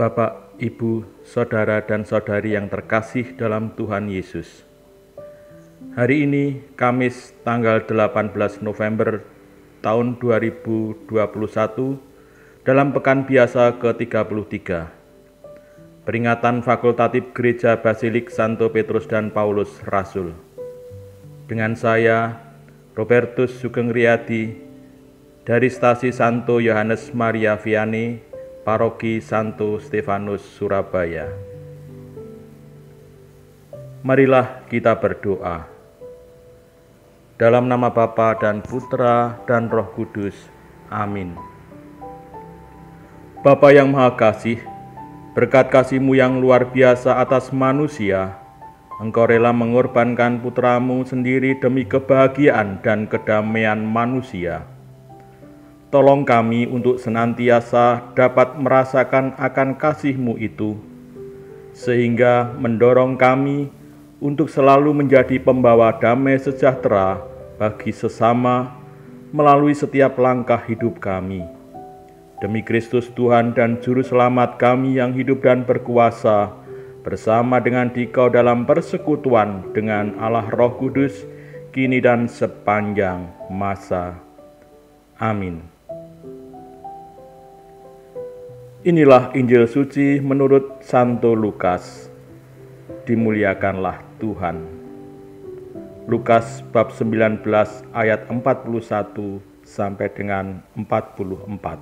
Bapak, Ibu, Saudara dan Saudari yang terkasih dalam Tuhan Yesus. Hari ini, Kamis tanggal 18 November tahun 2021, dalam Pekan Biasa ke-33. Peringatan Fakultatif Gereja Basilik Santo Petrus dan Paulus Rasul. Dengan saya, Robertus Sugeng Riyadi, dari Stasi Santo Yohanes Maria Vianney, Paroki Santo Stefanus, Surabaya. Marilah kita berdoa. Dalam nama Bapa dan Putra dan Roh Kudus. Amin. Bapa yang Maha Kasih, berkat kasih-Mu yang luar biasa atas manusia, Engkau rela mengorbankan putra-Mu sendiri demi kebahagiaan dan kedamaian manusia. Tolong kami untuk senantiasa dapat merasakan akan kasih-Mu itu, sehingga mendorong kami untuk selalu menjadi pembawa damai sejahtera bagi sesama melalui setiap langkah hidup kami. Demi Kristus Tuhan dan Juru Selamat kami yang hidup dan berkuasa, bersama dengan Dikau dalam persekutuan dengan Allah Roh Kudus, kini dan sepanjang masa. Amin. Inilah Injil suci menurut Santo Lukas. Dimuliakanlah Tuhan. Lukas bab 19 ayat 41 sampai dengan 44.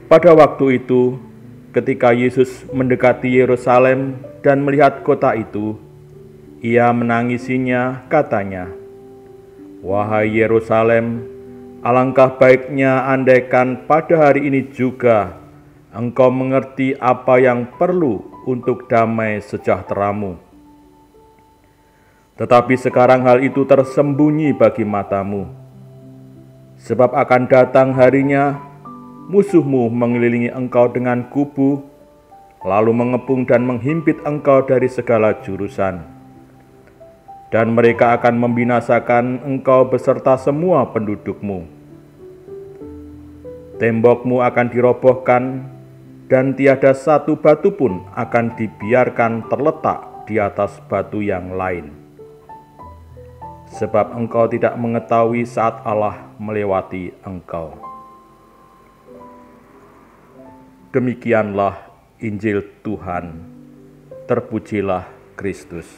Pada waktu itu, ketika Yesus mendekati Yerusalem dan melihat kota itu, Ia menangisinya, katanya, "Wahai Yerusalem, alangkah baiknya andaikan pada hari ini juga engkau mengerti apa yang perlu untuk damai sejahteramu. Tetapi sekarang hal itu tersembunyi bagi matamu. Sebab akan datang harinya, musuhmu mengelilingi engkau dengan kubu, lalu mengepung dan menghimpit engkau dari segala jurusan. Dan mereka akan membinasakan engkau beserta semua pendudukmu. Tembokmu akan dirobohkan, dan tiada satu batu pun akan dibiarkan terletak di atas batu yang lain. Sebab engkau tidak mengetahui saat Allah melewati engkau." Demikianlah Injil Tuhan. Terpujilah Kristus.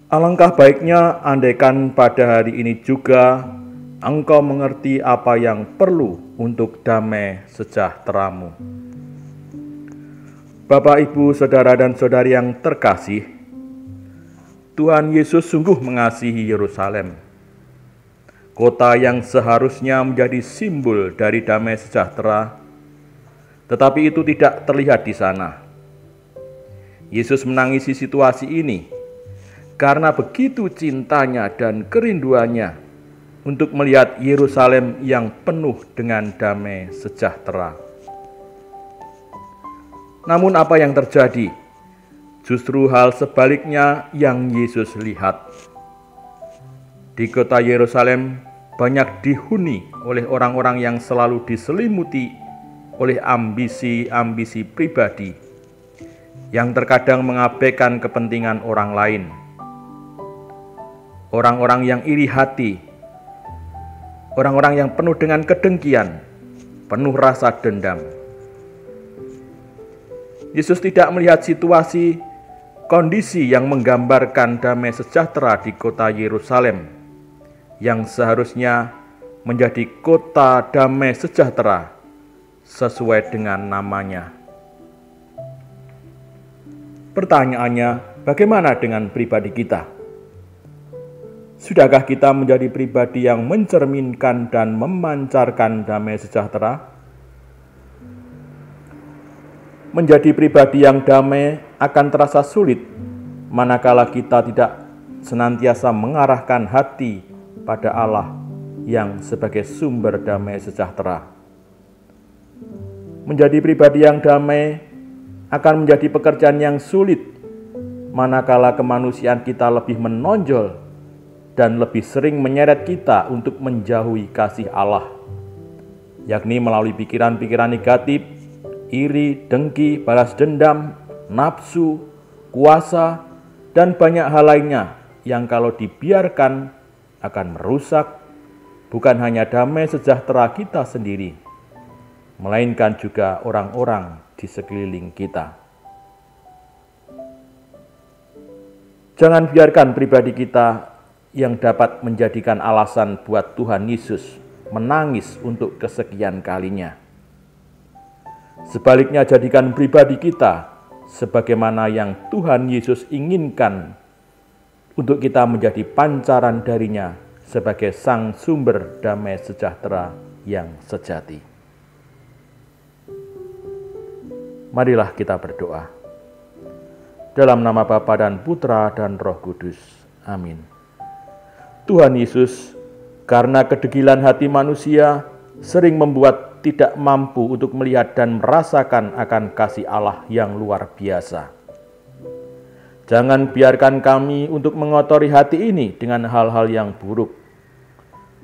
Alangkah baiknya andaikan pada hari ini juga engkau mengerti apa yang perlu untuk damai sejahteramu. Bapak, Ibu, Saudara dan Saudari yang terkasih, Tuhan Yesus sungguh mengasihi Yerusalem, kota yang seharusnya menjadi simbol dari damai sejahtera, tetapi itu tidak terlihat di sana. Yesus menangisi situasi ini karena begitu cintanya dan kerinduannya untuk melihat Yerusalem yang penuh dengan damai sejahtera. Namun apa yang terjadi? Justru hal sebaliknya yang Yesus lihat. Di kota Yerusalem banyak dihuni oleh orang-orang yang selalu diselimuti oleh ambisi-ambisi pribadi yang terkadang mengabaikan kepentingan orang lain. Orang-orang yang iri hati, orang-orang yang penuh dengan kedengkian, penuh rasa dendam. Yesus tidak melihat situasi, kondisi yang menggambarkan damai sejahtera di kota Yerusalem, yang seharusnya menjadi kota damai sejahtera sesuai dengan namanya. Pertanyaannya, bagaimana dengan pribadi kita? Sudahkah kita menjadi pribadi yang mencerminkan dan memancarkan damai sejahtera? Menjadi pribadi yang damai akan terasa sulit manakala kita tidak senantiasa mengarahkan hati pada Allah yang sebagai sumber damai sejahtera. Menjadi pribadi yang damai akan menjadi pekerjaan yang sulit manakala kemanusiaan kita lebih menonjol dan lebih sering menyeret kita untuk menjauhi kasih Allah yakni melalui pikiran-pikiran negatif, iri, dengki, balas dendam, nafsu, kuasa, dan banyak hal lainnya yang kalau dibiarkan akan merusak bukan hanya damai sejahtera kita sendiri, melainkan juga orang-orang di sekeliling kita. Jangan biarkan pribadi kita yang dapat menjadikan alasan buat Tuhan Yesus menangis untuk kesekian kalinya. Sebaliknya, jadikan pribadi kita sebagaimana yang Tuhan Yesus inginkan untuk kita menjadi pancaran darinya sebagai sang sumber damai sejahtera yang sejati. Marilah kita berdoa. Dalam nama Bapa dan Putra dan Roh Kudus. Amin. Tuhan Yesus, karena kedegilan hati manusia sering membuat tidak mampu untuk melihat dan merasakan akan kasih Allah yang luar biasa. Jangan biarkan kami untuk mengotori hati ini dengan hal-hal yang buruk.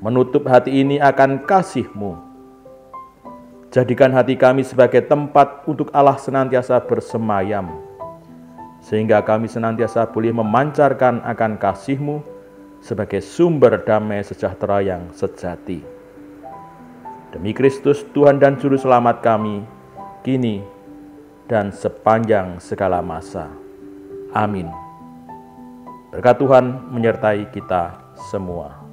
Menutup hati ini akan kasih-Mu. Jadikan hati kami sebagai tempat untuk Allah senantiasa bersemayam, sehingga kami senantiasa boleh memancarkan akan kasih-Mu sebagai sumber damai sejahtera yang sejati. Demi Kristus Tuhan dan Juru Selamat kami, kini dan sepanjang segala masa. Amin. Berkat Tuhan menyertai kita semua.